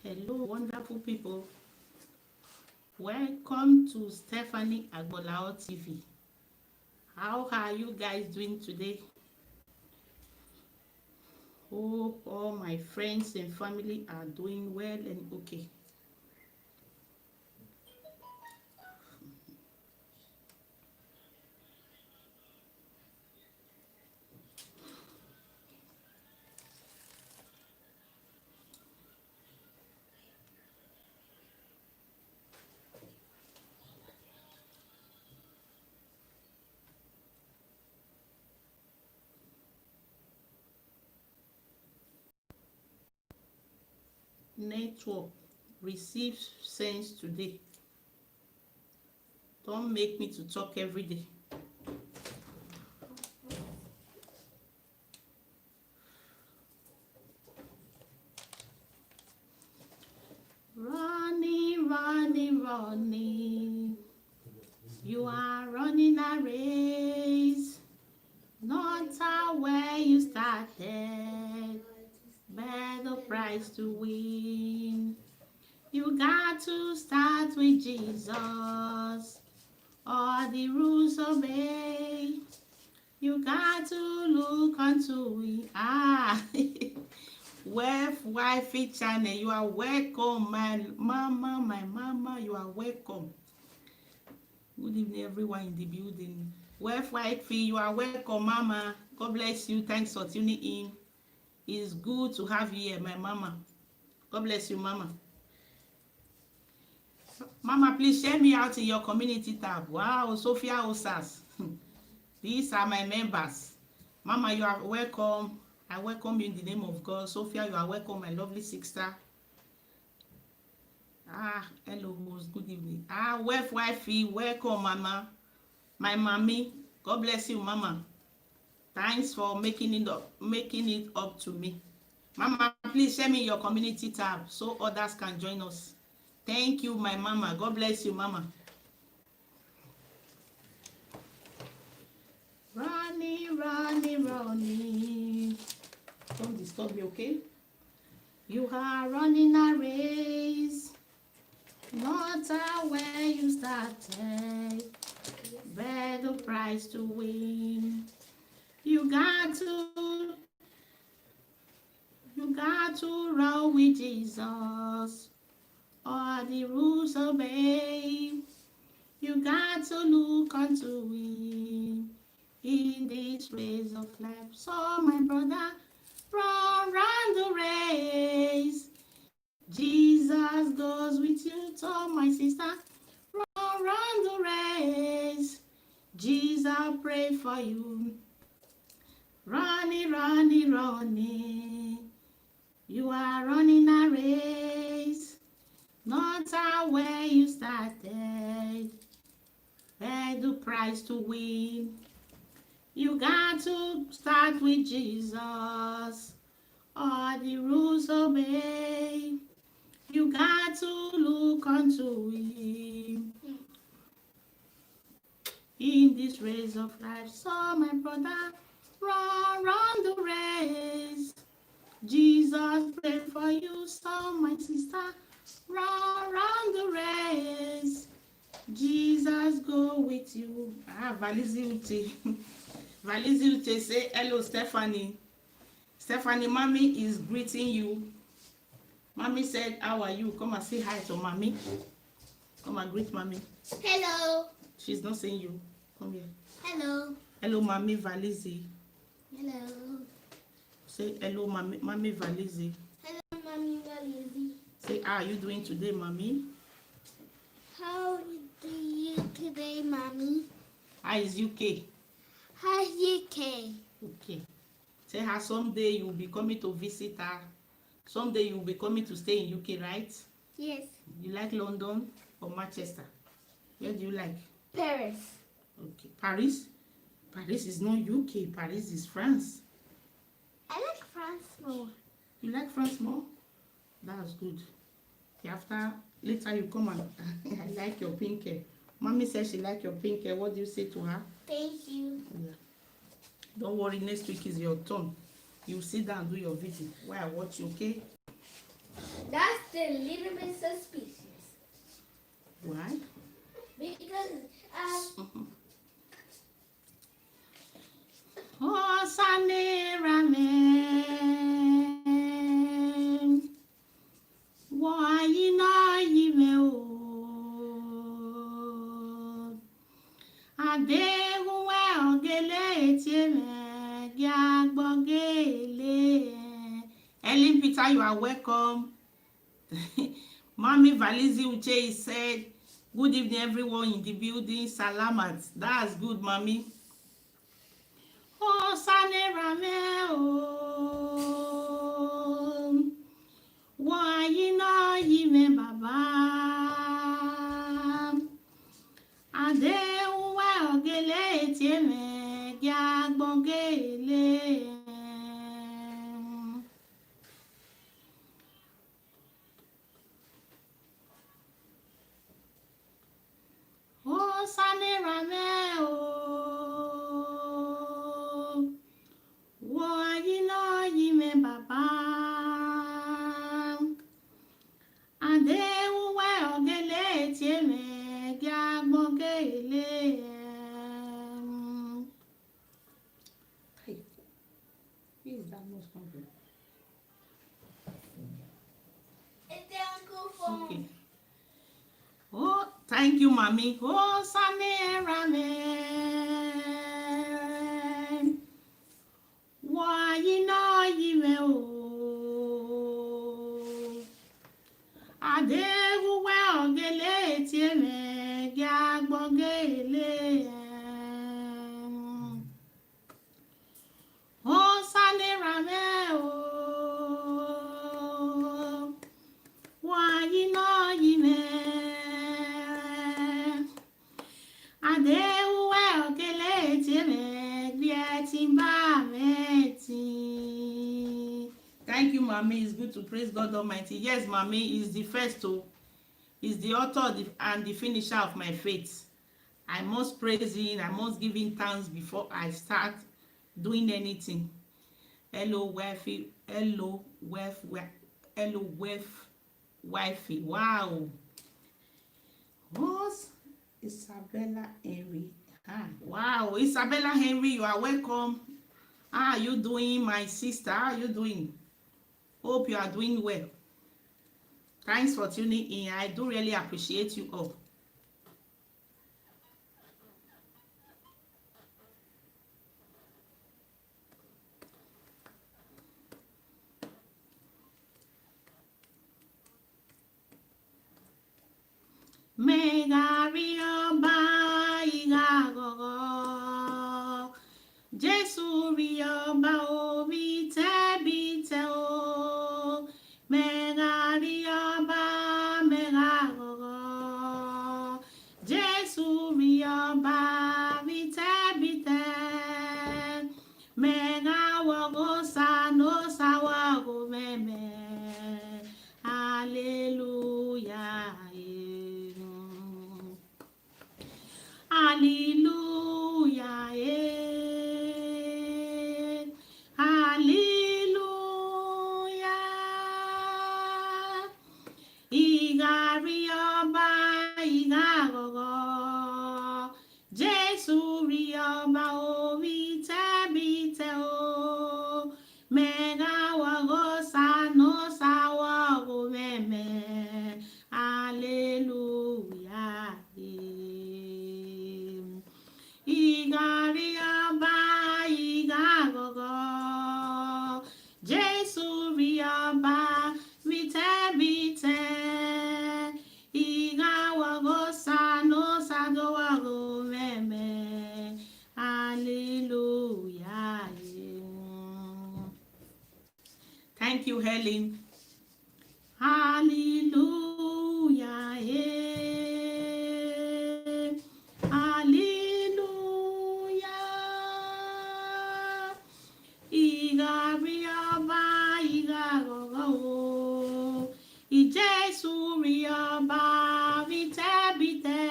Hello, wonderful people. Welcome to Stephanie Agbolao TV. How are you guys doing today? Hope all my friends and family are doing well and okay. Network receives sense today. Don't make me to talk every day. Running, running, running. You are running a race, not where you started, but the prize to win. You got to start with Jesus, all the rules obey. You got to look unto him. Wifey channel, you are welcome, my mama, you are welcome. Good evening, everyone in the building. Wifey, you are welcome, mama. God bless you. Thanks for tuning in. It's good to have you here, my mama. God bless you, mama. Mama, please share me out in your community tab. Wow, Sophia Osas. These are my members. Mama, you are welcome. I welcome you in the name of God. Sophia, you are welcome, my lovely sister. Hello, host. Good evening. Wifey, welcome, mama. My mommy. God bless you, mama. Thanks for making it up to me. Mama, please share me your community tab so others can join us. Thank you, my mama. God bless you, mama. Running, running, running. Don't disturb me, okay? You are running a race, not where you started, but the prize to win. You got to roll with Jesus, all the rules obey. You got to look unto him in this race of life. So my brother, run the race. Jesus goes with you. So my sister, run the race. Jesus pray for you. Running, running, running. You are running a race, not where you started, but the prize to win. You got to start with Jesus, all the rules obey. You got to look unto him in this race of life. So my brother, run the race. Jesus pray for you. So my sister, run the race. Jesus go with you. Valizi Ute say hello, Stephanie. Stephanie, mommy is greeting you. Mommy said, how are you? Come and say hi to mommy. Come and greet mommy. Hello. She's not saying you. Come here. Hello. Hello, mommy Valizi. Hello. Say hello, mommy Valizi. Hello, mommy Valizi. Say, how are you doing today, mommy? How do you today, mommy? How is UK? How is UK? Okay. Say her someday you will be coming to visit her. Someday you will be coming to stay in UK, right? Yes. You like London or Manchester? Where do you like? Paris. Okay. Paris? Paris is not UK. Paris is France. I like France more. You like France more? That's good. Later you come and I like your pink hair. Mommy says she like your pink hair. What do you say to her? Thank you. Yeah. Don't worry, next week is your turn. You sit down and do your video while I watch you, okay? That's a little bit suspicious. Why? Because Hosanna, why not you? Adéhùnwé ọ̀gẹ́lẹ́ tiẹ̀mẹ̀ gàgbọ́gẹ́lẹ́. Ellen Peter, you are welcome. Mami Valizi Uche said, good evening everyone in the building. Salamat. That's good, Mami. Hosanna Rame o. Why not you, Baba? Adéhùnwé ọ̀gẹ́lẹ́ tiẹ̀mẹ̀ gàgbọ́gẹ́lẹ́. Hosanna Rame o. Why not you, Baba? Adéhùnwé ọ̀gẹ́lẹ́ tiẹ̀mẹ̀ gàgbọ́gẹ́lẹ́. Hey, who is that most coming? it's the uncle phone. Okay. Oh, thank you, Mommy. Hosanna Rame. Why not you? Adéhùnwé ọ̀gẹ́lẹ́ tiẹ̀mẹ̀ gàgbọ́gẹ́lẹ́. Hosanna Rame o. Why not you? Adéhùnwé ọ̀gẹ́lẹ́ tiẹ̀mẹ̀ gbẹ̀tìmbàmẹ́tì. Thank you, Mommy. It's good to praise God Almighty. Yes, Mommy is the first to, is the author and the finisher of my faith. I must praise Him. I must give Him thanks before I start doing anything. Hello, wifey. Hello, wifey. Wow. What's Isabella Henry? Wow, Isabella Henry, you are welcome. How are you doing, my sister? How are you doing? Hope you are doing well. Thanks for tuning in. I do really appreciate you all. Megari ọba ìhà gọ̀gọ̀. Jésù rí ọba orí tẹ́bítẹ́ o. Megari ọba mẹ́ra gọ̀gọ̀. Jésù rí ọba rí tẹ́bítẹ́. Mẹ́ra wọ̀gọ̀ sànó sáwọ́gọ̀ mẹ́mẹ́. Hallelujah. Hallelujah, eh. Hallelujah. Ìgàrí ọba ìhà gọ̀gọ̀. Jésù rí ọba orí tẹ́bítẹ́ o. Mẹ́ra wọ̀gọ̀ sànó sáwọ́gọ̀ mẹ́mẹ́. Hallelujah, ìgàrí ọba ìhà gọ̀gọ̀. Jésù rí ọba rí tẹ́bítẹ́. Ìhà wọ̀gọ̀ sànó sàdọ̀wọ̀gọ̀ mẹ́mẹ́. Hallelujah. Thank you, Helen. Hallelujah. Hallelujah. Ìgàrí ọba ìhà gọ̀gọ̀ o. Ìjésù rí ọba rí tẹ́bítẹ́.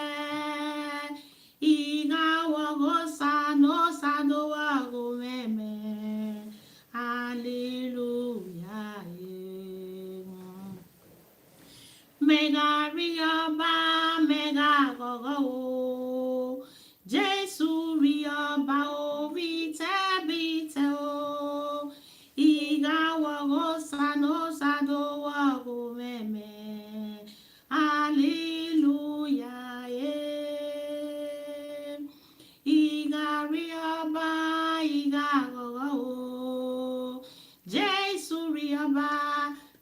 Ìhà wọ̀gọ̀ sànó sàdọ̀wọ̀gọ̀ mẹ́mẹ́. Hallelujah. Mega rí ọba, mega gọ̀gọ̀ o. Jésù rí ọba o, bìtẹ́bìtẹ́ o. Ìgàwọ̀gọ̀ sànó sàdówọ̀gọ̀ mẹ́mẹ́. Hallelujah, yeah. Ìgà rí ọba, ìgà gọ̀gọ̀ o. Jésù rí ọba,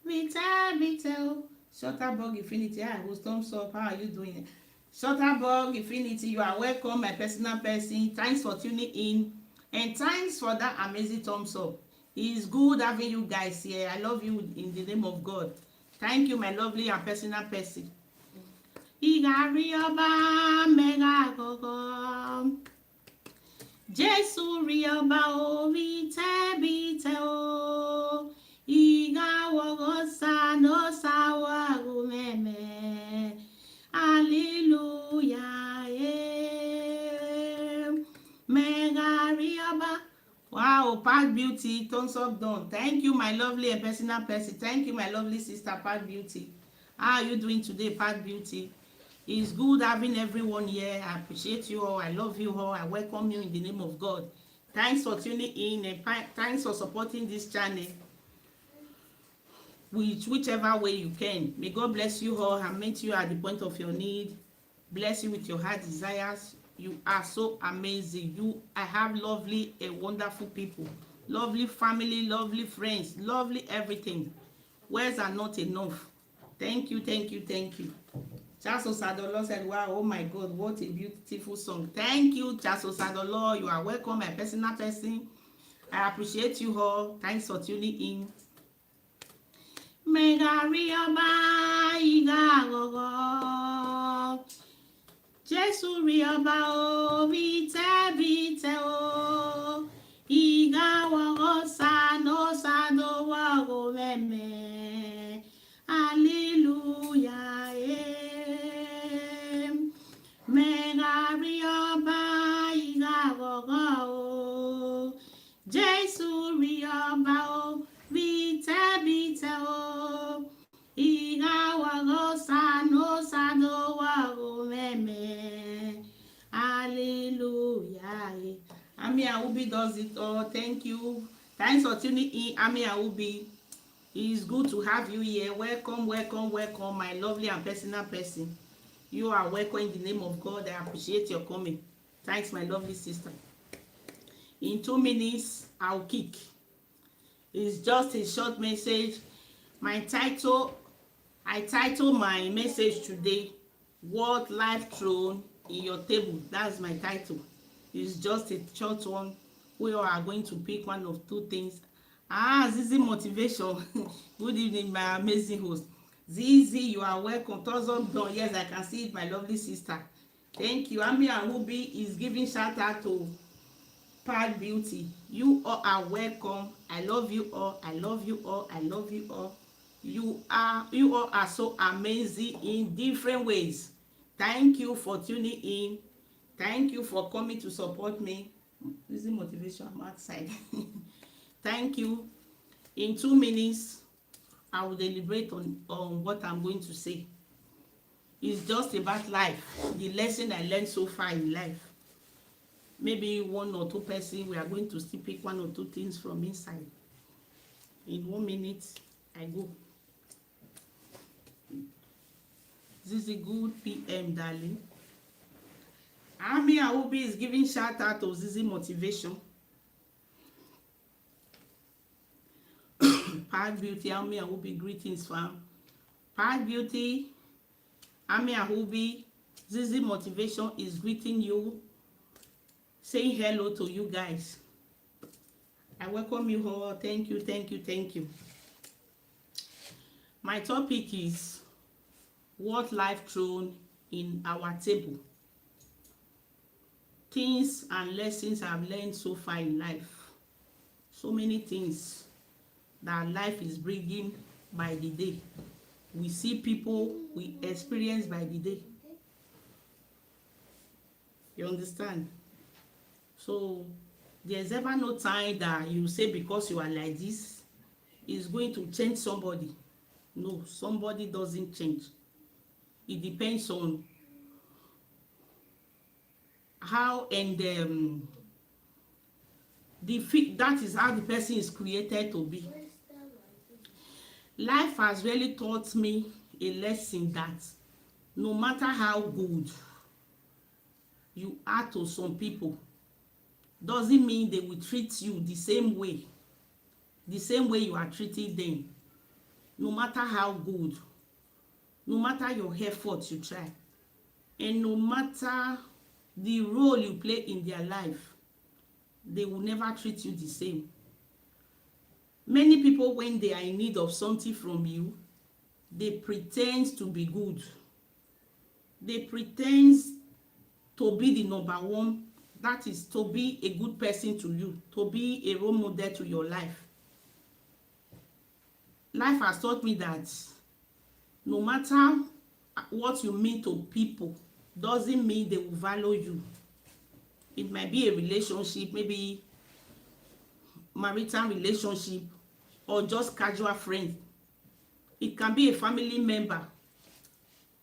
bìtẹ́bìtẹ́ o. Shutterbug Infinity, hi, who's thumbs up? How are you doing? Shutterbug Infinity, you are welcome, my personal person. Thanks for tuning in, and thanks for that amazing thumbs up. It's good having you guys here. I love you in the name of God. Thank you, my lovely and personal person. Ìgà rí ọba, mega gọ̀gọ̀. Jésù rí ọba o, bìtẹ́bìtẹ́ o. Ìgàwọ̀gọ̀ sànó sàwọ̀gọ̀ mẹ́mẹ́. Hallelujah, yeah. Mega rí ọba. Wow, Pat Beauty, thumbs up done. Thank you, my lovely and personal person. Thank you, my lovely sister, Pat Beauty. How are you doing today, Pat Beauty? It's good having everyone here. I appreciate you all. I love you all. I welcome you in the name of God. Thanks for tuning in, and thanks for supporting this channel whichever way you can. May God bless you all and meet you at the point of your need. Bless you with your heart desires. You are so amazing. I have lovely and wonderful people, lovely family, lovely friends, lovely everything. Words are not enough. Thank you, thank you, thank you. Charles Osadolo said, wow, oh my God, what a beautiful song. Thank you, Charles Osadolo. You are welcome, my personal person. I appreciate you all. Thanks for tuning in. Mega rí ọba, ìgà gọ̀gọ̀. Jésù rí ọba o, bìtẹ́bìtẹ́ o. Ìgàwọ̀gọ̀ sànó sàdówọ̀gọ̀ mẹ́mẹ́. Hallelujah, yeah. Mega rí ọba, ìgà gọ̀gọ̀ o. Jésù rí ọba o, bìtẹ́bìtẹ́ o. Ìgàwọ̀gọ̀ sànó sàdówọ̀gọ̀ mẹ́mẹ́. Hallelujah. Ami Awubi does it all. Thank you. Thanks for tuning in, Ami Awubi. It's good to have you here. Welcome, welcome, welcome, my lovely and personal person. You are welcome in the name of God. I appreciate your coming. Thanks, my lovely sister. In 2 minutes, I'll kick. It's just a short message. I title my message today, What Life Thrown in Your Table. That's my title. It's just a short one. We are going to pick one of two things. Zizi Motivation. Good evening, my amazing host. Zizi, you are welcome. Thumbs up done. Yes, I can see it, my lovely sister. Thank you. Ami Awubi is giving shout out to Pat Beauty. You all are welcome. I love you all. I love you all. I love you all. You all are so amazing in different ways. Thank you for tuning in. Thank you for coming to support me. This is motivation. I'm outside. Thank you. In 2 minutes, I will deliberate on what I'm going to say. It's just about life. The lesson I learned so far in life. Maybe 1 or 2 persons, we are going to still pick 1 or 2 things from inside. In 1 minute, I go. This is a good PM, darling. Ami Awubi is giving shout out to Zizi Motivation. Pat Beauty, Ami Awubi, greetings, fam. Pat Beauty, Ami Awubi, Zizi Motivation is greeting you, saying hello to you guys. I welcome you all. Thank you, thank you, thank you. My topic is what life thrown in our table. Things and lessons I've learned so far in life. So many things that life is bringing by the day. We see people, we experience by the day. You understand? So there's ever no time that you say because you are like this, it's going to change somebody. No, somebody doesn't change. It depends on how and that is how the person is created to be. Life has really taught me a lesson that no matter how good you are to some people, doesn't mean they will treat you the same way you are treating them. No matter how good, no matter your effort you try, and no matter the role you play in their life, they will never treat you the same. Many people, when they are in need of something from you, they pretend to be good. They pretend to be the number one, that is to be a good person to you, to be a role model to your life. Life has taught me that no matter what you mean to people, doesn't mean they will value you. It might be a relationship, maybe marital relationship, or just casual friends. It can be a family member.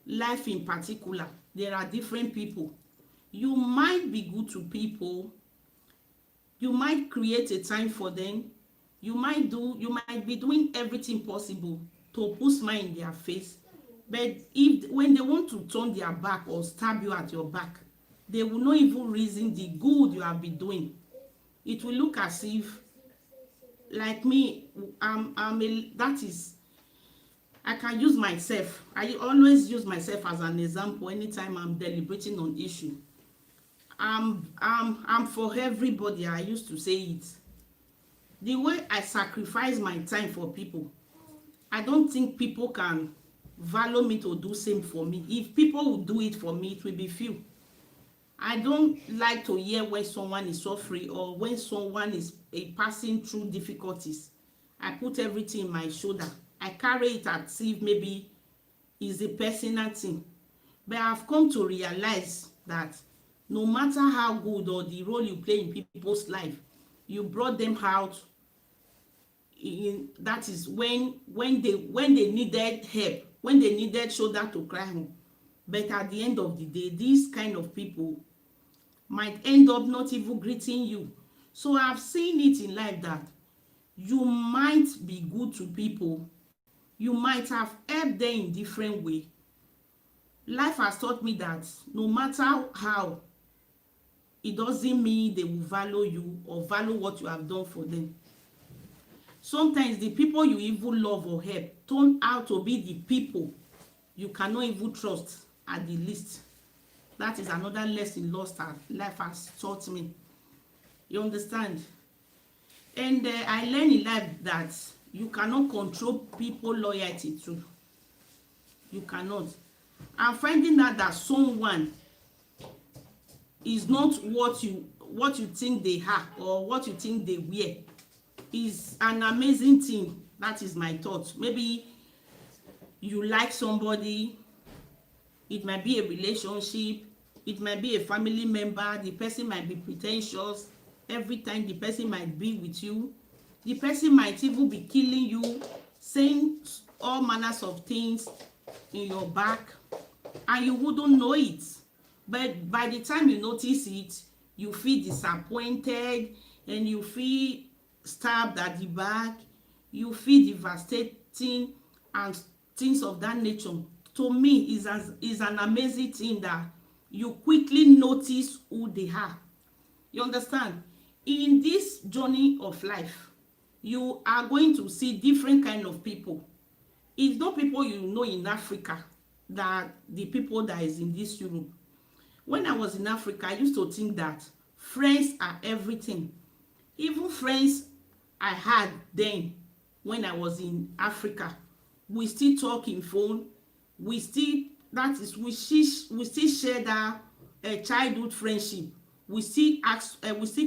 Life in particular, there are different people. You might be good to people, you might create a time for them, you might be doing everything possible to put smile in their face, but when they want to turn their back or stab you at your back, they will not even reason the good you have been doing. It will look as if, like me, I can use myself. I always use myself as an example anytime I'm deliberating on issue. I'm for everybody. I used to say it. The way I sacrifice my time for people, I don't think people can value me to do same for me. If people will do it for me, it will be few. I don't like to hear when someone is suffering or when someone is passing through difficulties. I put everything in my shoulder. I carry it as if maybe it's a personal thing. But I've come to realize that no matter how good or the role you play in people's life, you brought them out. That is when they needed help, when they needed shoulder to cry on. But at the end of the day, these kind of people might end up not even greeting you. So I've seen it in life that you might be good to people, you might have helped them in different way. Life has taught me that no matter how, it doesn't mean they will value you or value what you have done for them. Sometimes the people you even love or help turn out to be the people you cannot even trust at the least. That is another lesson lost that life has taught me. You understand? And I learned in life that you cannot control people loyalty too. You cannot. I'm finding out that someone is not what you think they are or what you think they wear is an amazing thing. That is my thought. Maybe you like somebody, it might be a relationship, it might be a family member, the person might be pretentious, every time the person might be with you, the person might even be killing you, saying all manners of things in your back, and you wouldn't know it. But by the time you notice it, you feel disappointed and you feel stabbed at the back, you feel devastating and things of that nature. To me, is an amazing thing that you quickly notice who they are. You understand? In this journey of life, you are going to see different kind of people. It's not people you know in Africa that the people that is in this Europe. When I was in Africa, I used to think that friends are everything. Even friends I had then when I was in Africa, we still talk in phone. We still share that childhood friendship. We still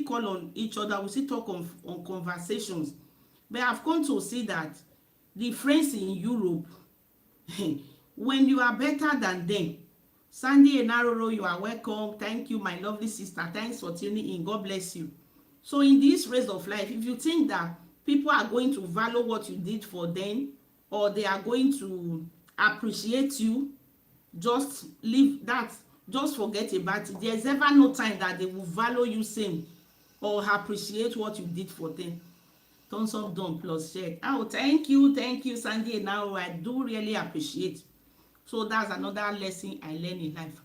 call on each other. We still talk on conversations. But I've come to see that the friends in Europe, when you are better than them, Sandy and Aroro, you are welcome. Thank you, my lovely sister. Thanks for tuning in. God bless you. So in this race of life, if you think that people are going to value what you did for them, or they are going to appreciate you, just leave that, just forget about it. There's ever no time that they will value you same or appreciate what you did for them. Thumbs up done plus share. Oh, thank you, Sandy. Now I do really appreciate. So that's another lesson I learned in life.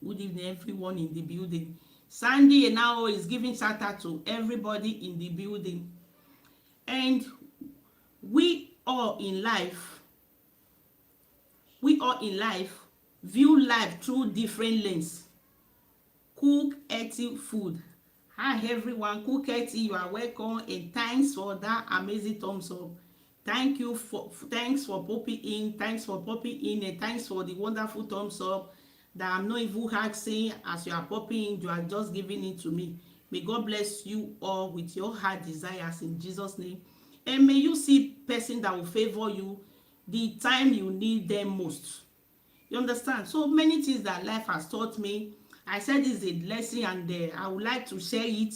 Good evening, everyone in the building. Sandy now is giving shout out to everybody in the building. And we all in life view life through different lenses. Cook healthy food. Hi everyone, cook healthy, you are welcome, and thanks for that amazing thumbs up. Thanks for popping in, and thanks for the wonderful thumbs up that I'm not even asking. As you are popping in, you are just giving it to me. May God bless you all with your heart desires in Jesus' name. And may you see person that will favor you the time you need them most. You understand? So many things that life has taught me. I said it's a lesson, and I would like to share it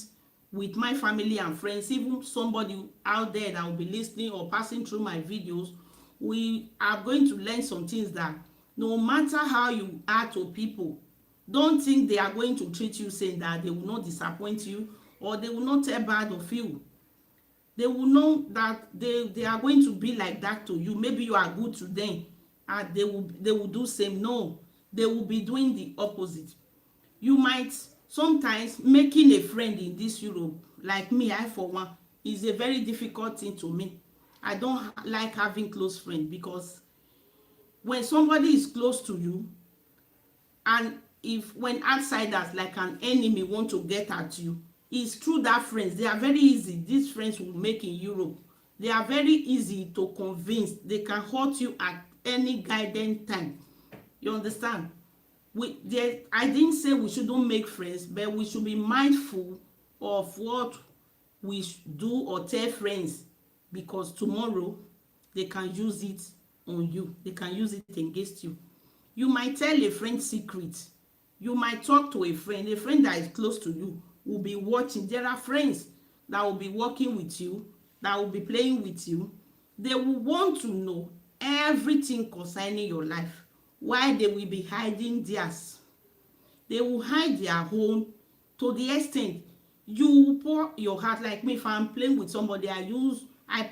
with my family and friends, even somebody out there that will be listening or passing through my videos. We are going to learn some things that no matter how you are to people, don't think they are going to treat you saying that they will not disappoint you or they will not tell bad of you. They will know that they are going to be like that to you. Maybe you are good to them and they will do same. No, they will be doing the opposite. You might sometimes making a friend in this Europe, like me, I for one, is a very difficult thing to me. I don't like having close friends, because when somebody is close to you, and if when outsiders like an enemy want to get at you, it's through that friends. They are very easy. These friends will make in Europe. They are very easy to convince. They can hurt you at any guidance time. You understand? I didn't say we shouldn't make friends, but we should be mindful of what we do or tell friends, because tomorrow they can use it on you. They can use it against you. You might tell a friend secret. You might talk to a friend that is close to you will be watching. There are friends that will be working with you, that will be playing with you. They will want to know everything concerning your life. Why they will be hiding theirs. They will hide their own to the extent you pour your heart. Like me, if I'm playing with somebody, I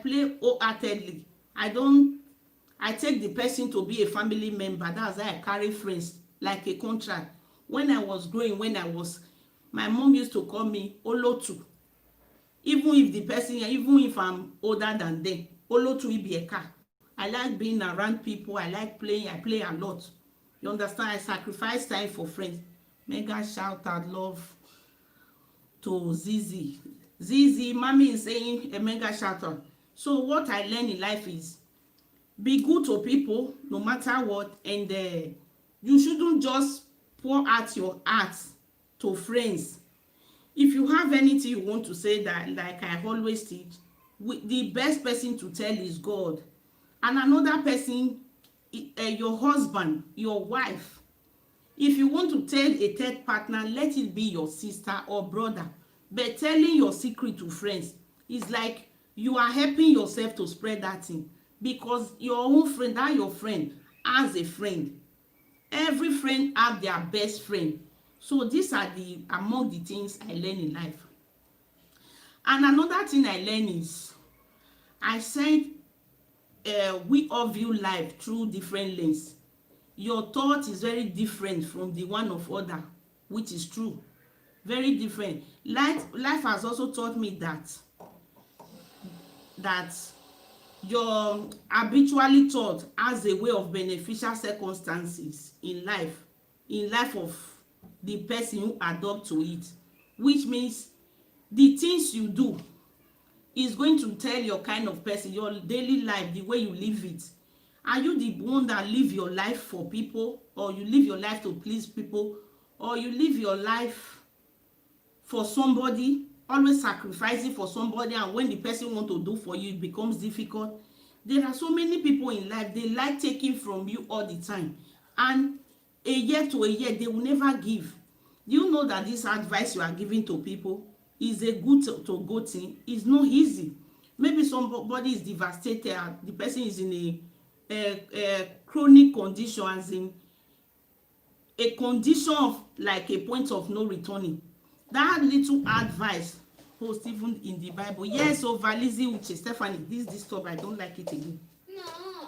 play wholeheartedly. I take the person to be a family member. That's how I carry friends like a contract. When I was growing, my mom used to call me Olotu. Even if I'm older than them, Olotu Ibieka. I like being around people. I like playing. I play a lot. You understand? I sacrifice time for friends. Mega shout out love to Zizi. Zizi, mommy is saying a mega shout out. So what I learn in life is be good to people no matter what, and you shouldn't just pour out your heart to friends. If you have anything you want to say, that like I always teach, the best person to tell is God. And another person, your husband, your wife. If you want to tell a third partner, let it be your sister or brother. But telling your secret to friends is like you are helping yourself to spread that thing, because your own friend, that your friend has a friend. Every friend have their best friend. So these are among the things I learn in life. And another thing I learn is, I said, we all view life through different lenses. Your thought is very different from the one of other, which is true. Very different. Life has also taught me that your habitually thought has a way of beneficial circumstances in life of the person who adopt to it, which means the things you do is going to tell your kind of person, your daily life, the way you live it. Are you the one that live your life for people, or you live your life to please people, or you live your life for somebody, always sacrificing for somebody, and when the person want to do for you, it becomes difficult? There are so many people in life, they like taking from you all the time, and a year to a year they will never give. Do you know that this advice you are giving to people is a good to go thing? It's not easy. Maybe somebody is devastated, the person is in chronic condition, as in a condition of like a point of no returning. That little advice was even in the Bible. Yes, so Valizi Uche, Stephanie, this disturb, I don't like it again. No,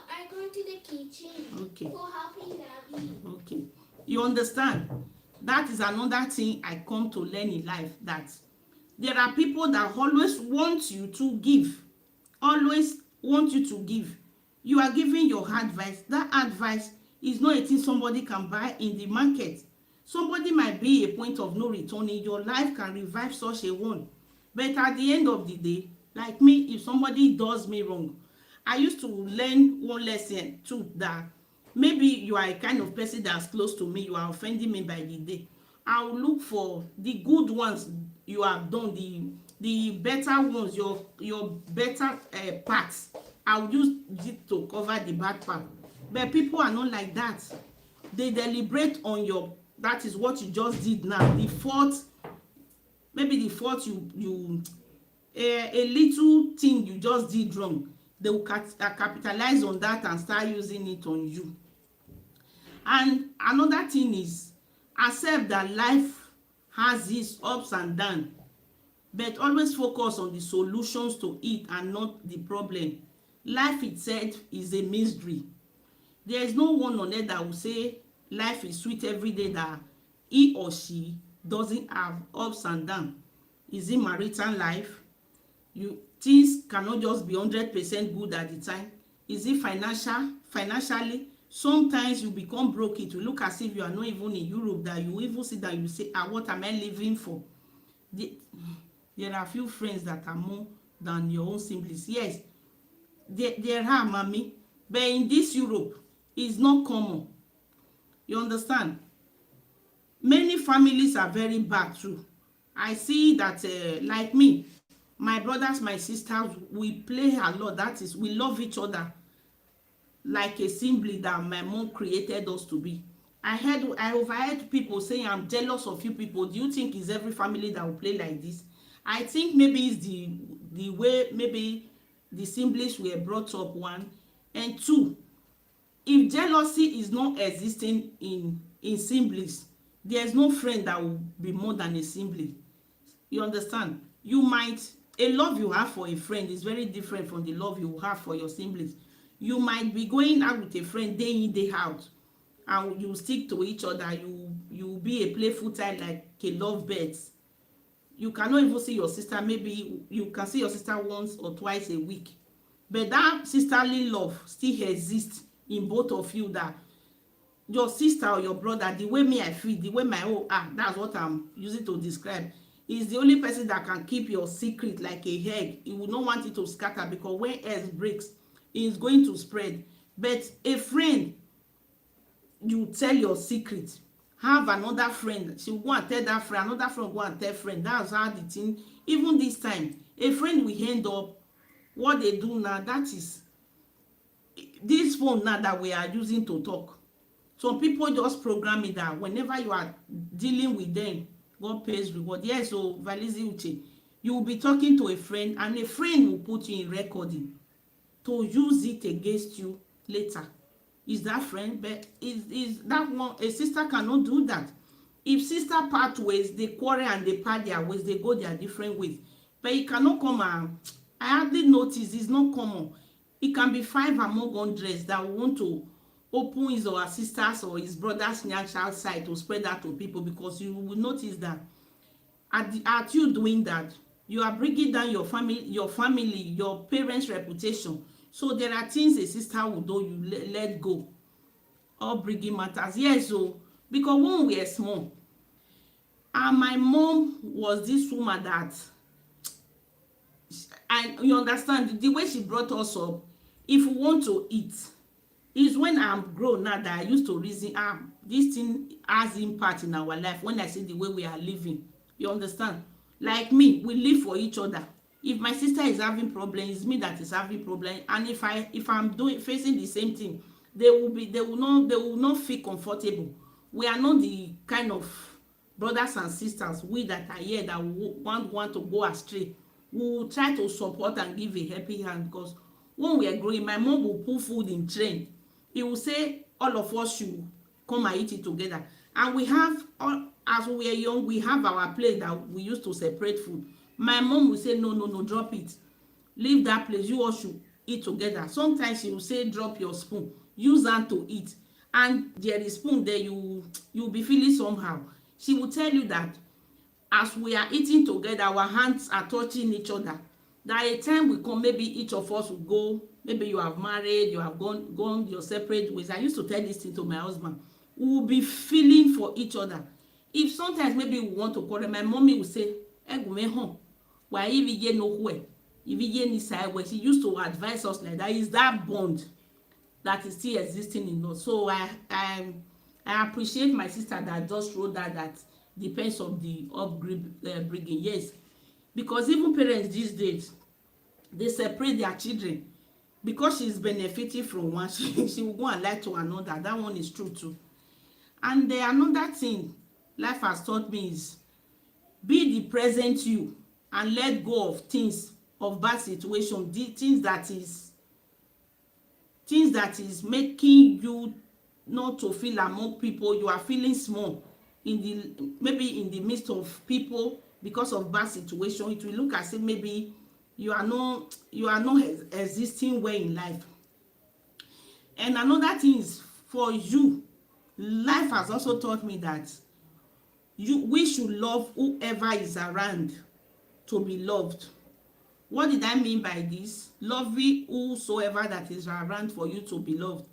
I go to the kitchen. Okay. For helping Daddy. Okay. You understand? That is another thing I come to learn in life, that there are people that always want you to give. Always want you to give. You are giving your advice. That advice is not a thing somebody can buy in the market. Somebody might be a point of no return in your life, can revive such a one. But at the end of the day, like me, if somebody does me wrong, I used to learn one lesson too, that maybe you are a kind of person that's close to me, you are offending me by the day. I will look for the good ones you have done, the better ones, your better parts. I will use it to cover the bad part. But people are not like that. They deliberate on your, that is what you just did now. The fault, maybe the fault you a little thing you just did wrong, they will capitalize on that and start using it on you. And another thing is, accept that life has its ups and downs, but always focus on the solutions to it and not the problem. Life itself is a mystery. There is no one on earth that will say life is sweet every day, that he or she doesn't have ups and downs. Is it marital life? Things cannot just be 100% good at the time. Is it financially? Sometimes you become broke. It will look as if you are not even in Europe, that you even see that you say, what am I living for? There are few friends that are more than your own siblings. Yes, there are, mommy, but in this Europe, it's not common. You understand? Many families are very bad too. I see that, like me, my brothers, my sisters, we play a lot. That is, we love each other like a sibling that my mom created us to be. I overheard people saying, I'm jealous of you people. Do you think it's every family that will play like this? I think maybe it's the way maybe the siblings were brought up, one. And two, if jealousy is not existing in siblings, there's no friend that will be more than a sibling. You understand? A love you have for a friend is very different from the love you have for your siblings. You might be going out with a friend day in, day out, and you stick to each other. You be a playful type, like a lovebirds. You cannot even see your sister. Maybe you can see your sister once or twice a week, but that sisterly love still exists in both of you. That your sister or your brother, the way me I feel, the way my own, that's what I'm using to describe, is the only person that can keep your secret like a egg. He will not want it to scatter, because when egg breaks, it's going to spread. But a friend, you tell your secret, have another friend, she will go and tell that friend, another friend will go and tell friend. That's how the thing. Even this time, a friend will end up, what they do now, that is this phone now that we are using to talk. Some people just program it that whenever you are dealing with them, God pays reward. Yes, so Valizi Uche, you will be talking to a friend, and a friend will put you in recording to use it against you later. Is that friend? But is that one? A sister cannot do that. If sister part ways, they quarrel and they part their ways, they go their different ways. But it cannot come and I hardly notice, it's not common. It can be 5 among 100 that want to open his or her sisters or his brother's financial side to spread that to people, because you will notice that at you doing that, you are bringing down your family, your parents' reputation. So there are things a sister will do, you let go. All bringing matters. Yes, so because when we were small, and my mom was this woman that, and you understand the way she brought us up. If we want to eat, is when I'm grown now that I used to reason, this thing has impact in our life. When I see the way we are living, you understand? Like me, we live for each other. If my sister is having problems, it's me that is having problem. And if I'm facing the same thing, they will not feel comfortable. We are not the kind of brothers and sisters we that are here that want to go astray. We will try to support and give a helping hand, because when we are growing, my mom will put food in train. He will say all of us should come and eat it together. And we have all, as we were young, we have our plate that we used to separate food. My mom will say no, no, no, drop it, leave that place, you all should eat together. Sometimes she will say drop your spoon, use hand to eat, and there is spoon there, you be feeling somehow. She will tell you that as we are eating together, our hands are touching each other. That a time will come, maybe each of us will go, maybe you have married, you have gone your separate ways. I used to tell this thing to my husband. We will be feeling for each other. If sometimes maybe we want to quarrel, my mommy will say egume home why if you know where if you ni side where. She used to advise us like that. Is that bond that is still existing in us. So I appreciate my sister that just wrote that depends on the upbringing. Yes, because even parents these days, they separate their children because she's benefiting from one. She will go and lie to another. That one is true too. And another thing life has taught me is be the present you and let go of things, of bad situation, the things that is making you not to feel among people. You are feeling small maybe in the midst of people because of bad situation. It will look as if maybe you are not existing well in life. And another thing is for you, life has also taught me that we should love whoever is around to be loved. What did I mean by this? Loving whosoever that is around for you to be loved.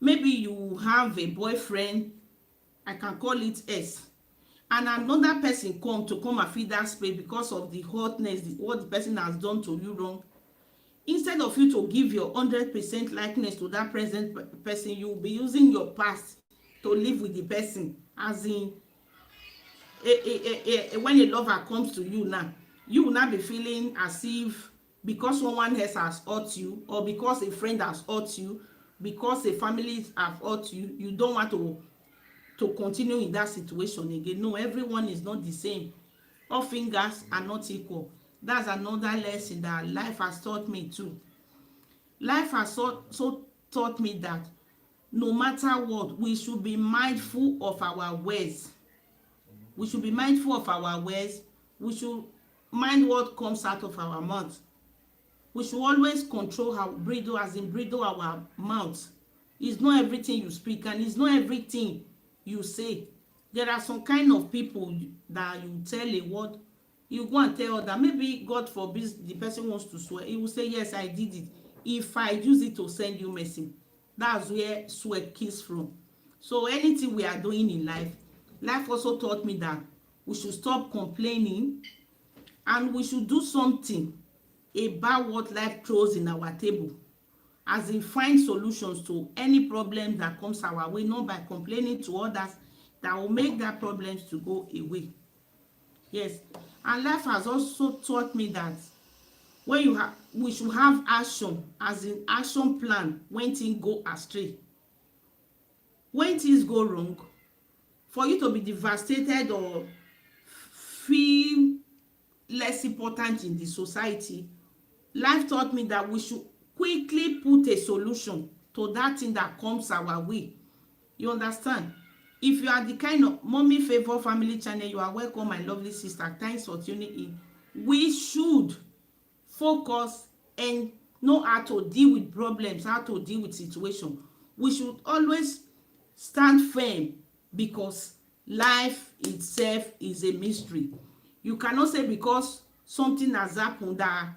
Maybe you have a boyfriend, I can call it S, and another person come and fill that space because of the hotness, what the person has done to you wrong. Instead of you to give your 100% likeness to that present person, you will be using your past to live with the person. As in, when a lover comes to you now, you will not be feeling as if because someone else has hurt you, or because a friend has hurt you, because a family have hurt you, you don't want to continue in that situation again. No, everyone is not the same. All fingers are not equal. That's another lesson that life has taught me too. Life has so taught me that no matter what, we should be mindful of our words. We should be mindful of our words. We should mind what comes out of our mouth. We should always control bridle our mouth. It's not everything you speak, and it's not everything you say. There are some kind of people that you tell a word, you go and tell that maybe God forbid the person wants to swear. He will say, yes, I did it. If I use it to send you message, that's where swear kills from. So anything we are doing in life also taught me that we should stop complaining and we should do something about what life throws in our table, as in find solutions to any problem that comes our way, not by complaining to others that will make that problems to go away. Yes, and life has also taught me that we should have action, as in action plan when things go astray. When things go wrong, for you to be devastated or feel less important in the society, life taught me that we should quickly put a solution to that thing that comes our way. You understand? If you are the kind of Mommy Favor Family Channel, you are welcome, my lovely sister. Thanks for tuning in. We should focus and know how to deal with problems, how to deal with situations. We should always stand firm, because life itself is a mystery. You cannot say because something has happened that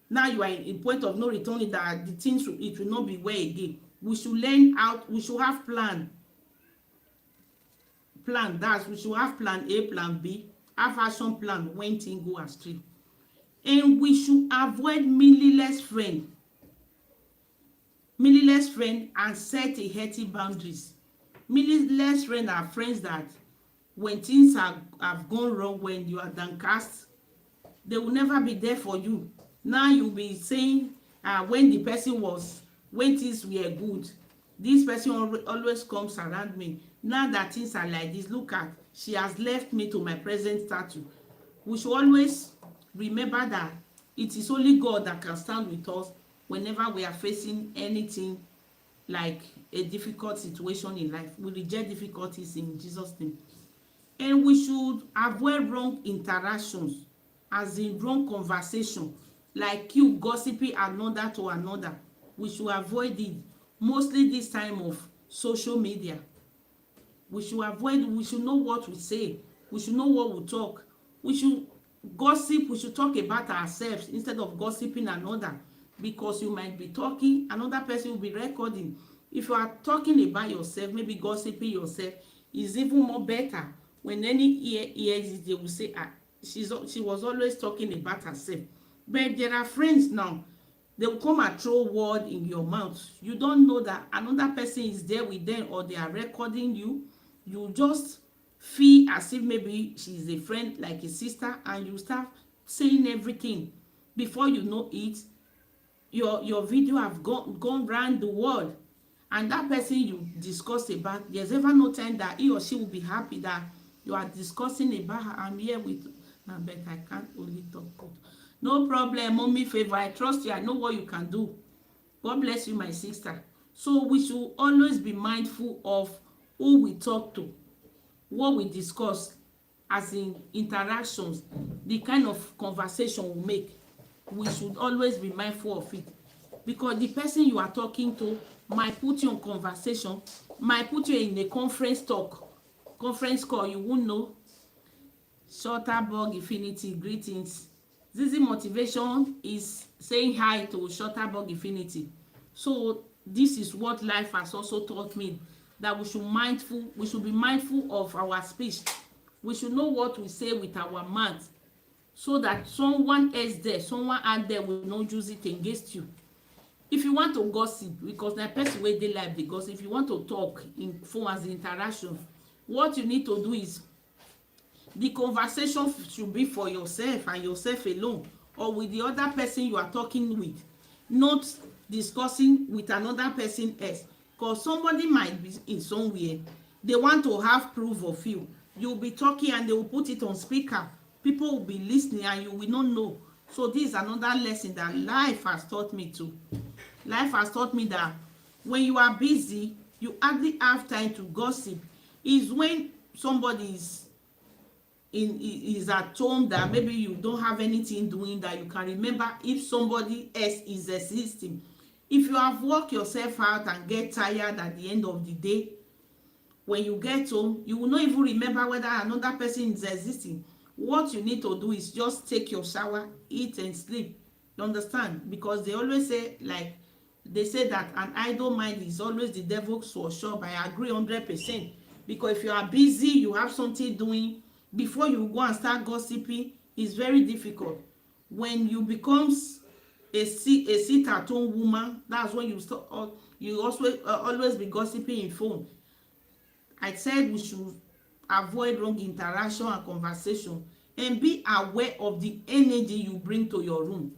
now you are in point of no return, that the things it will not be well again. We should learn out. We should have plan. We should have plan A, plan B, have action plan when things go astray. And we should avoid meaningless friend and set a healthy boundaries. Meaningless friends are friends that when things have gone wrong, when you are downcast, they will never be there for you. Now you'll be saying, when things were good, this person always comes around me. Now that things are like this, look at, she has left me to my present status. We should always remember that it is only God that can stand with us whenever we are facing anything like a difficult situation in life. We reject difficulties in Jesus' name. And we should avoid wrong interactions, as in wrong conversation, like you gossiping another to another. We should avoid it, mostly this time of social media. We should avoid, we should know what we say, we should know what we talk. We should gossip, we should talk about ourselves instead of gossiping another, because you might be talking, another person will be recording. If you are talking about yourself, maybe gossiping yourself, is even more better. When any ear hears it, they will say, ah, she was always talking about herself. But there are friends now, they will come and throw word in your mouth. You don't know that another person is there with them, or they are recording you. You just feel as if maybe she is a friend, like a sister, and you start saying everything. Before you know it, your video have gone round the world, and that person you discuss about, there's ever no time that he or she will be happy that you are discussing about her. I'm here with, but I can't only talk good. No problem, mommy favor, I trust you, I know what you can do. God bless you, my sister. So we should always be mindful of who we talk to, what we discuss, as in interactions, the kind of conversation we make. We should always be mindful of it, because the person you are talking to might put you on conversation, might put you in a conference call, you won't know. Shutterbug Infinity, greetings. Zizi Motivation is saying hi to Shutterbug Infinity. So this is what life has also taught me, that we should be mindful of our speech. We should know what we say with our mouth, so that someone out there will not use it against you. If you want to gossip, because na person wey dey life dey gossip, if you want to talk in phone as interaction, what you need to do is, the conversation should be for yourself and yourself alone, or with the other person you are talking with, not discussing with another person else, because somebody might be in somewhere, they want to have proof of you. You'll be talking and they will put it on speaker, people will be listening and you will not know. So this is another lesson that life has taught me too. Life has taught me that when you are busy, you hardly have time to gossip. Is when somebody is at home, that maybe you don't have anything doing, that you can remember if somebody else is existing. If you have worked yourself out and get tired at the end of the day, when you get home, you will not even remember whether another person is existing. What you need to do is just take your shower, eat and sleep. You understand? Because they always say, like they say, that an idle mind is always the devil's workshop. I agree 100%. Because if you are busy, you have something doing, before you go and start gossiping, it's very difficult. When you become a sit-at-home woman, that's when you also always be gossiping in phone. I said we should avoid wrong interaction and conversation, and be aware of the energy you bring to your room.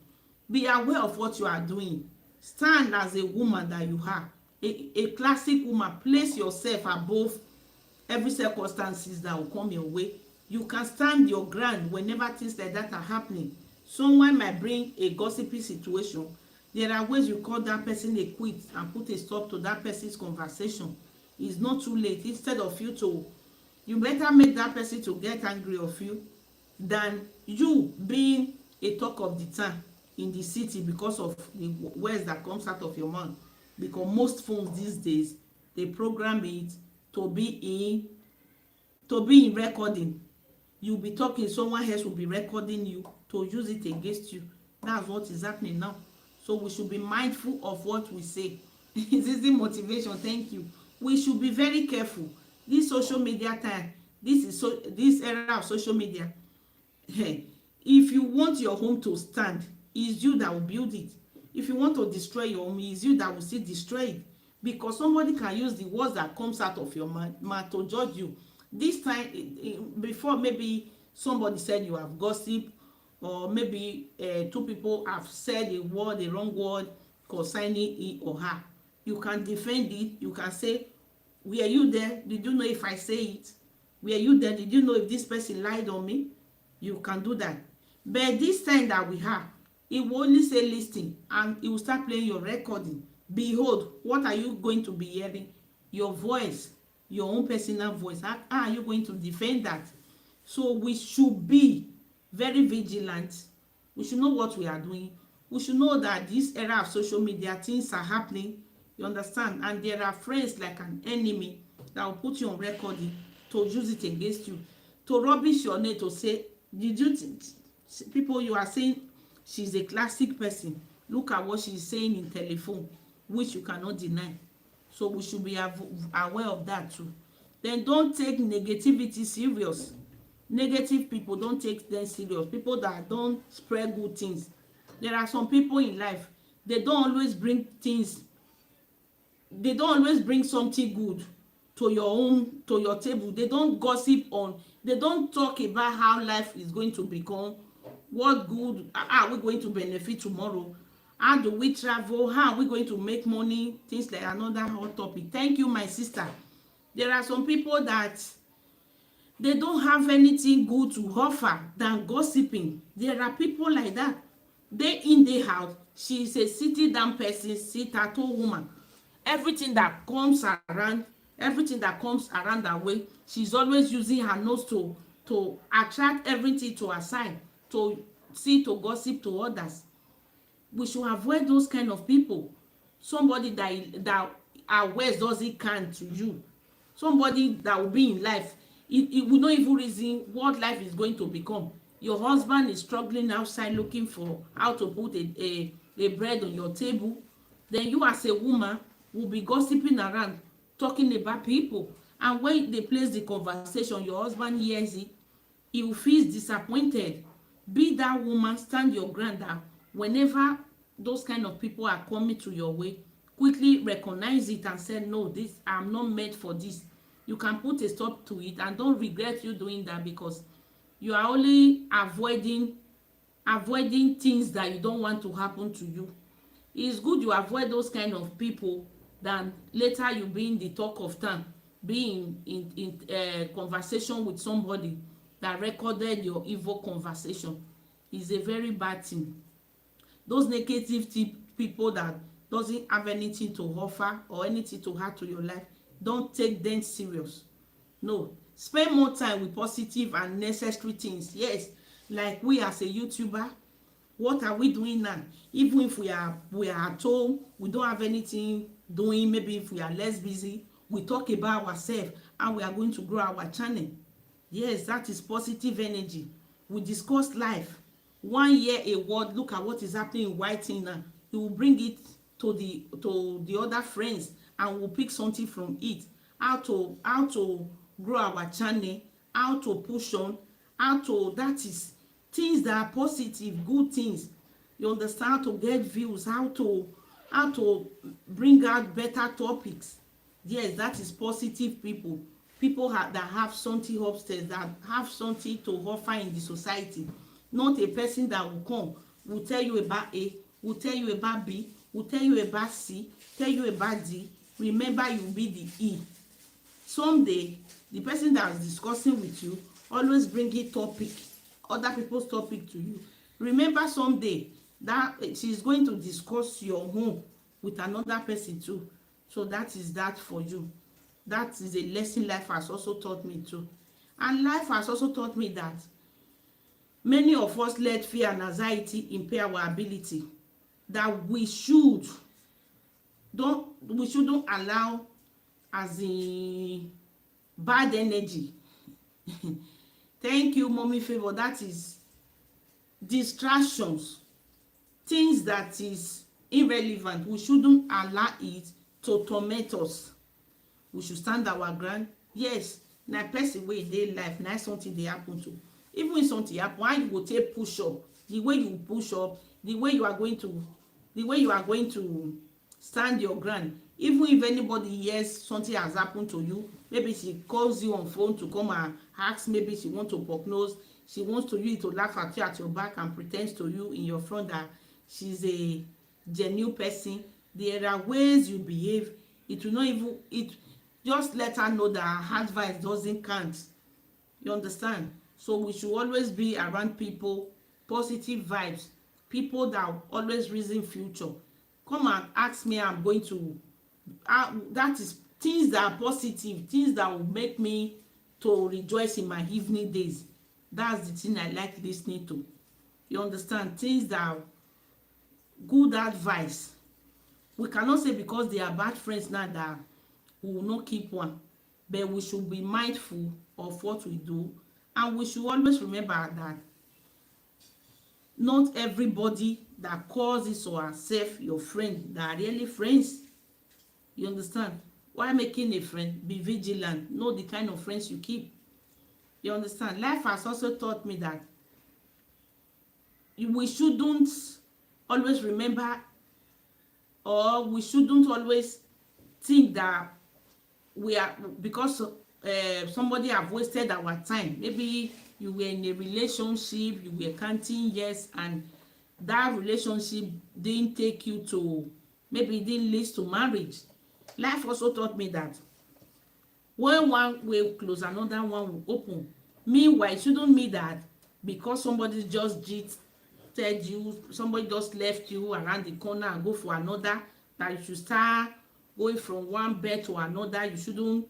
Be aware of what you are doing. Stand as a woman that you are, a classic woman. Place yourself above every circumstances that will come your way. You can stand your ground whenever things like that are happening. Someone might bring a gossipy situation. There are ways you call that person a quit and put a stop to that person's conversation. It's not too late. Instead of you better make that person to get angry of you than you being a talk of the town in the city because of the words that comes out of your mouth. Because most phones these days, they program it to be in recording. You'll be talking, someone else will be recording you to use it against you. That's what is happening now. So we should be mindful of what we say. This is the motivation. Thank you. We should be very careful. This social media time, this era of social media, if you want your home to stand, it's you that will build it. If you want to destroy your home, it's you that will still destroy it. Because somebody can use the words that comes out of your mouth to judge you. This time, before, maybe somebody said you have gossip, or maybe two people have said a wrong word concerning he or her. You can defend it. You can say, were you there? Did you know if I say it? Were you there? Did you know if this person lied on me? You can do that. But this time that we have, He will only say listen, and he will start playing your recording. Behold, what are you going to be hearing? Your voice, your own personal voice. How are you going to defend that? So we should be very vigilant. We should know what we are doing. We should know that this era of social media, things are happening. You understand? And there are friends like an enemy that will put you on recording to use it against you, to rubbish your name, to say, did you people, you are saying she's a classic person. Look at what she's saying in telephone, which you cannot deny. So we should be aware of that too. Then don't take negativity serious. Negative people, don't take them serious. People that don't spread good things. There are some people in life, they don't always bring things, they don't always bring something good to your table. They don't gossip on, they don't talk about how life is going to become, what good are we going to benefit tomorrow, how do we travel, how are we going to make money, things like another hot topic. Thank you, my sister. There are some people that they don't have anything good to offer than gossiping. There are people like that. Day in, day out, she is a sitting down person, sit at home woman. Everything that comes around, her way, she's always using her nose to attract everything to her side, to gossip to others. We should avoid those kind of people. Somebody that her words doesn't count to you. Somebody that will be in life, it will not even reason what life is going to become. Your husband is struggling outside looking for how to put a bread on your table. Then you as a woman will be gossiping around, talking about people. And when they place the conversation, your husband hears it, he will feel disappointed. Be that woman, stand your ground down. Whenever those kind of people are coming to your way, quickly recognize it and say, no, this, I'm not meant for this. You can put a stop to it, and don't regret you doing that, because you are only avoiding things that you don't want to happen to you. It's good you avoid those kind of people than later you being the talk of town, being in conversation with somebody that recorded your evil conversation. Is a very bad thing. Those negative people that doesn't have anything to offer or anything to add to your life, don't take them serious. No, spend more time with positive and necessary things. Yes, like we as a YouTuber, what are we doing now? Even if we are at home, we don't have anything doing, maybe if we are less busy, we talk about ourselves and we are going to grow our channel. Yes, that is positive energy. We discuss life. 1 year a word, look at what is happening in Whiting now. He will bring it to the other friends, and we'll pick something from it. How to grow our channel, how to push on, that is things that are positive, good things. You understand? How to get views, how to bring out better topics. Yes, that is positive people. That have something upstairs, that have something to offer in the society. Not a person that will come, will tell you about A, will tell you about B, will tell you about C, tell you about D. Remember, you will be the E. Someday, the person that is discussing with you always bring a topic, other people's topic to you. Remember, someday that she's going to discuss your home with another person too. So that is that for you. That is a lesson life has also taught me too. And life has also taught me that many of us let fear and anxiety impair our ability. That we shouldn't allow as in bad energy. Thank you, Mommy Favor. That is distractions, things that is irrelevant. We shouldn't allow it to torment us. We should stand our ground. Yes, na person wey dey life, na something dey happen to. Even if something happen, how you go take push up? The way you push up, the way you are going to stand your ground. Even if anybody hears something has happened to you, maybe she calls you on phone to come and ask, maybe she want to prognose, she wants to you to laugh at you at your back and pretends to you in your front that she's a genuine person. There are ways you behave. It will not even, just let her know that her advice doesn't count. You understand? So we should always be around people, positive vibes, people that always reason future. Come and ask me, I'm going to that is things that are positive, things that will make me to rejoice in my evening days. That's the thing I like listening to. You understand? Things that are good advice. We cannot say because they are bad friends now that we will not keep one, but we should be mindful of what we do, and we should always remember that not everybody that calls his or herself your friend that are really friends. You understand? While making a friend, be vigilant. Know the kind of friends you keep. You understand? Life has also taught me that we shouldn't always remember, or we shouldn't always think that we are, because somebody have wasted our time. Maybe you were in a relationship, you were counting years, and that relationship didn't take you to, maybe it didn't lead to marriage. Life also taught me that when one will close, another one will open. Meanwhile, it shouldn't mean that because somebody just cheated you, somebody just left you around the corner and go for another, that you should start going from one bed to another. You shouldn't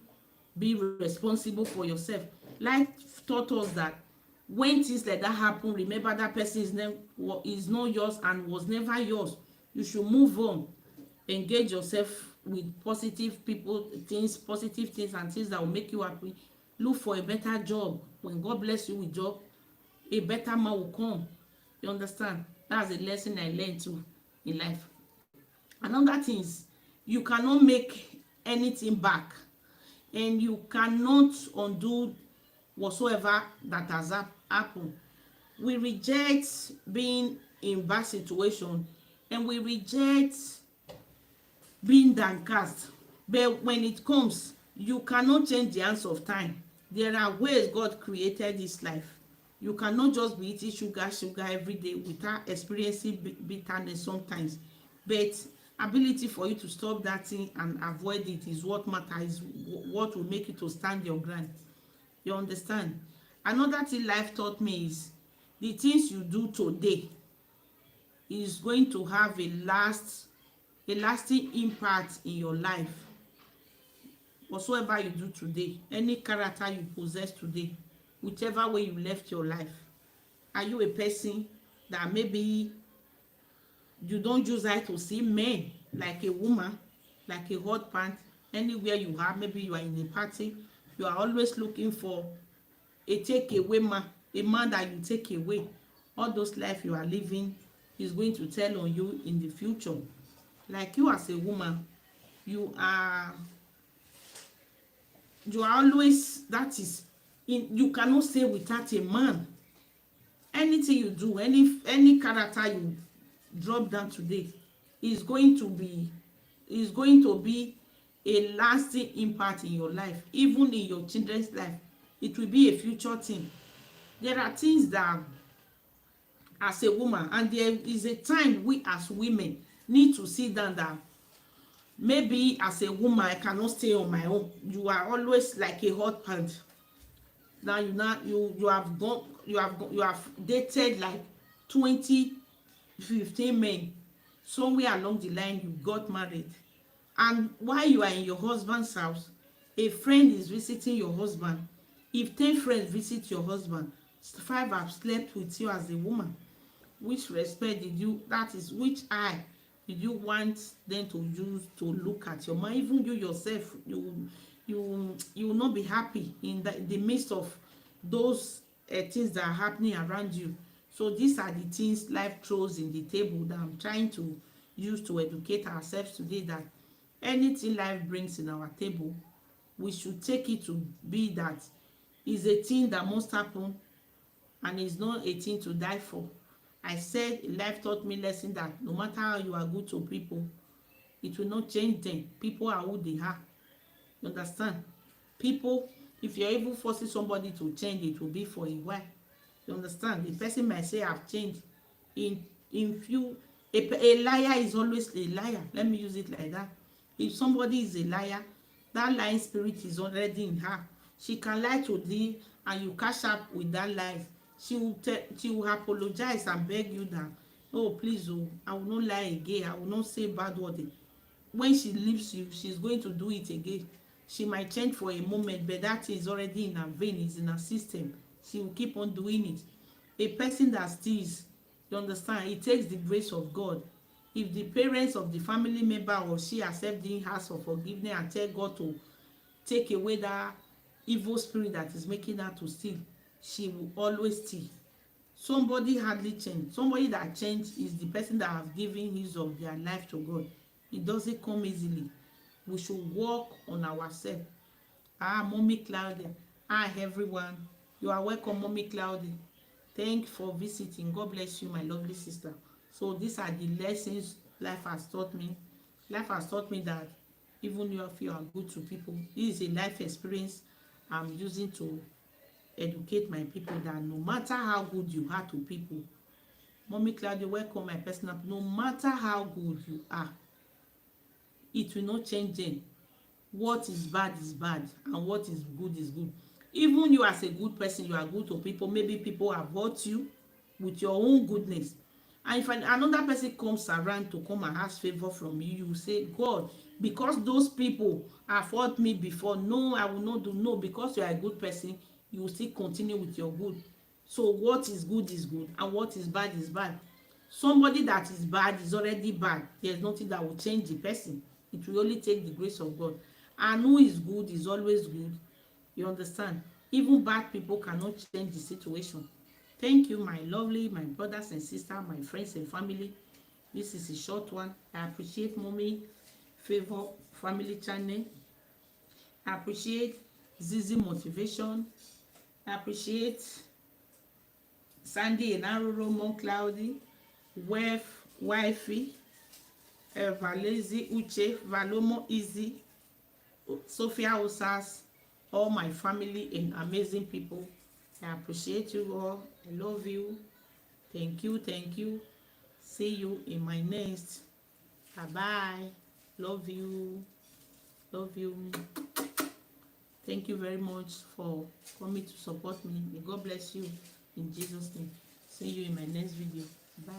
be responsible for yourself. Life taught us that when things like that happen, remember that person is not yours and was never yours. You should move on. Engage yourself with positive people, positive things and things that will make you happy. Look for a better job. When God bless you with job, a better man will come. You understand? That's a lesson I learned too in life. Another thing is, you cannot make anything back, and you cannot undo whatsoever that has happened. We reject being in bad situation, and we reject being downcast. But when it comes, you cannot change the hands of time. There are ways God created this life. You cannot just be eating sugar every day without experiencing bitterness sometimes. But ability for you to stop that thing and avoid it is what matters, what will make you to stand your ground. You understand? Another thing life taught me is the things you do today is going to have a lasting impact in your life. Whatsoever you do today, any character you possess today, whichever way you left your life. Are you a person that maybe you don't use eye to see men, like a woman, like a hot pant, anywhere you are? Maybe you are in a party, you are always looking for a takeaway man, a man that you take away. All those life you are living is going to tell on you in the future. Like you as a woman, you are always, that is, you cannot stay without a man. Anything you do, any character you drop down today is going to be a lasting impact in your life. Even in your children's life, it will be a future thing. There are things that as a woman, and there is a time we as women need to sit down, that maybe as a woman I cannot stay on my own. You are always like a hot pant. Now you have dated like 15 men. Somewhere along the line you got married, and while you are in your husband's house, a friend is visiting your husband. If 10 friends visit your husband, 5 have slept with you as a woman. Which respect did you, that is, which eye did you want them to use to look at your man? Even you yourself, you will not be happy in the midst of those things that are happening around you. So these are the things life throws in the table that I'm trying to use to educate ourselves today, that anything life brings in our table, we should take it to be that is a thing that must happen, and is not a thing to die for. I said life taught me lesson that no matter how you are good to people, it will not change them. People are who they are. You understand? People, if you're even forcing somebody to change, it will be for a while. You understand? The person might say I've changed. In few, a liar is always a liar. Let me use it like that. If somebody is a liar, that lying spirit is already in her. She can lie to thee, and you catch up with that lie. She will apologize and beg you that Oh, please, oh, I will not lie again. I will not say bad word. When she leaves you, she's going to do it again. She might change for a moment, but that is already in her vein, is in her system. She will keep on doing it. A person that steals, you understand, it takes the grace of God. If the parents of the family member or she herself didn't ask for forgiveness and tell God to take away that evil spirit that is making her to steal, she will always steal. Somebody hardly change. Somebody that change is the person that have given his of their life to God. It doesn't come easily. We should work on ourselves. Mommy Claudia. Everyone. You are welcome, Mommy Claudia. Thank you for visiting. God bless you, my lovely sister. So these are the lessons life has taught me. Life has taught me that even if you are good to people, this is a life experience I'm using to educate my people that no matter how good you are to people, Mommy Claudia, welcome my personal, no matter how good you are, it will not change them. What is bad and what is good. Even you as a good person, you are good to people, maybe people have hurt you with your own goodness, and if another person comes around to come and ask favor from you, you will say, God, because those people have hurt me before, no, I will not do. No, because you are a good person, you will still continue with your good. So what is good and what is bad. Somebody that is bad is already bad. There's nothing that will change the person. It will only take the grace of God. And who is good is always good. You understand? Even bad people cannot change the situation. Thank you, my lovely, my brothers and sisters, my friends and family. This is a short one. I appreciate Mommy Favor Family Channel. I appreciate Zizi Motivation. I appreciate Sandy Enaroro Mon Cloudy, Wifey, Valezi Uche, Valomo Easy, Sophia Osas, all my family and amazing people. I appreciate you all. I love you. Thank you. Thank you. See you in my next. Bye bye. Love you. Love you. Thank you very much for coming to support me. May God bless you in Jesus' name. See you in my next video. Bye.